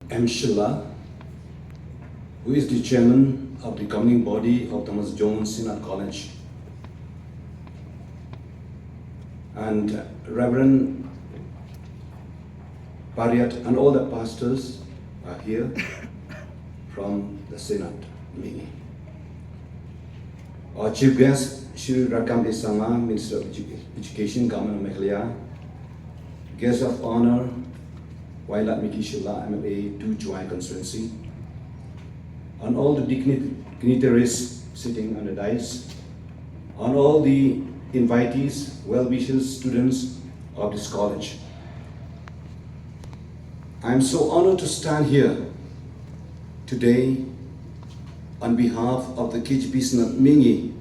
M. Sheila, who is the chairman of the governing body of Thomas Jones Synod College, and Reverend Pariat and all the pastors are here from the Synod meeting. Our chief guest, Shri Rakam Isama, Minister of Education, Government of Meghalaya, guest of honor, Wailat Miki Shila, MMA 2 Joint Constituency, on all the dignitaries sitting on the dais, on all the invitees, well-wishers, students of this college. I am so honored to stand here today on behalf of the KGP Synod Mingi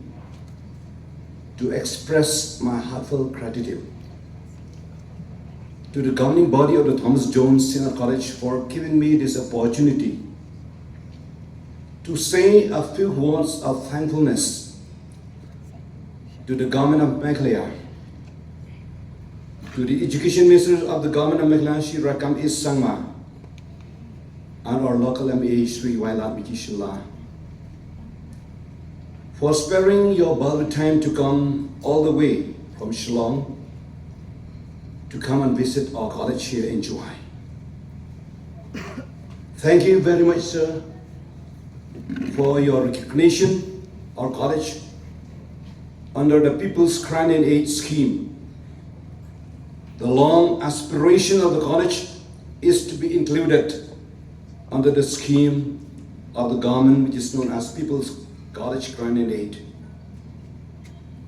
to express my heartfelt gratitude to the governing body of the Thomas Jones Synod College for giving me this opportunity to say a few words of thankfulness to the government of Meghalaya, to the education minister of the government of Meghalaya, Shri Rakam Sangma, and our local MA, Shri Wailat Miki Shila, for sparing your valuable time to come all the way from Shillong to come and visit our college here in July. Thank you very much, sir, for your recognition our college under the People's Grant and Aid Scheme. The long aspiration of the college is to be included under the scheme of the government, which is known as People's College Grant and Aid.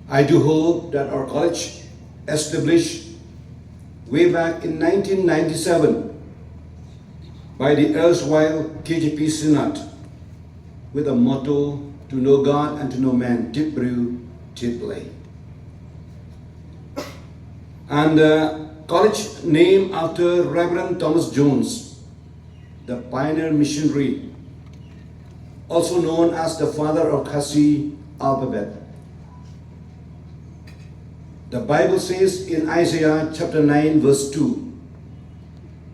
I do hope that our college, established way back in 1997 by the erstwhile KGP Synod, with a motto, to know God and to know man, tit brew, tit play. And college named after Reverend Thomas Jones, the pioneer missionary, also known as the father of Khasi alphabet. The Bible says in Isaiah chapter 9 verse 2,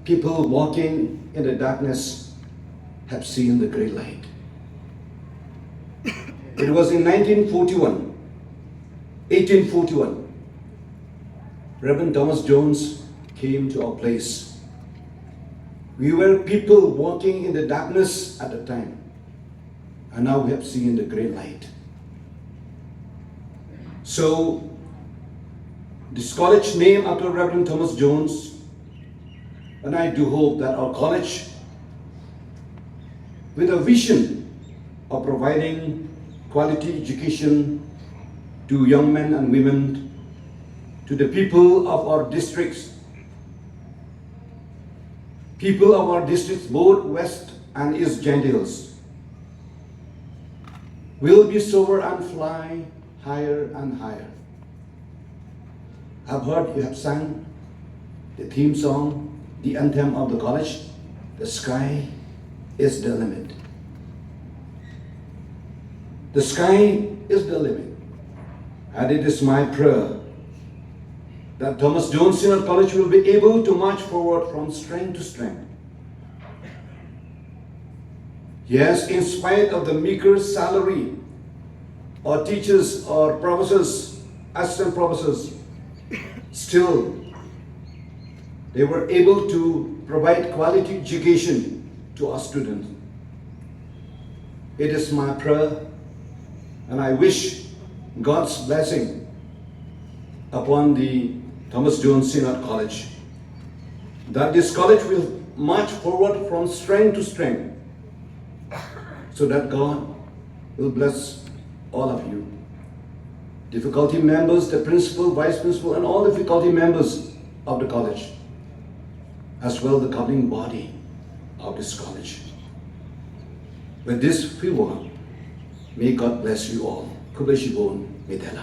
people walking in the darkness have seen the great light. It was in 1841, Reverend Thomas Jones came to our place. We were people walking in the darkness at the time, and now we have seen the great light. So, this college named after Reverend Thomas Jones, and I do hope that our college, with a vision of providing quality education to young men and women, to the people of our districts, both West and East Gentiles, will be sober and fly higher and higher. I've heard you have sung the theme song, the anthem of the college, the sky is the limit. The sky is the limit. And it is my prayer that Thomas Jones Synod College will be able to march forward from strength to strength. Yes, in spite of the meager salary or teachers or professors, assistant professors, still they were able to provide quality education to our students. It is my prayer, and I wish God's blessing upon the Thomas Jones Synod College, that this college will march forward from strength to strength, so that God will bless all of you. The faculty members, the principal, vice principal, and all the faculty members of the college, as well the governing body of this college. With this few words, may God bless you all. Kubeshibon Medela.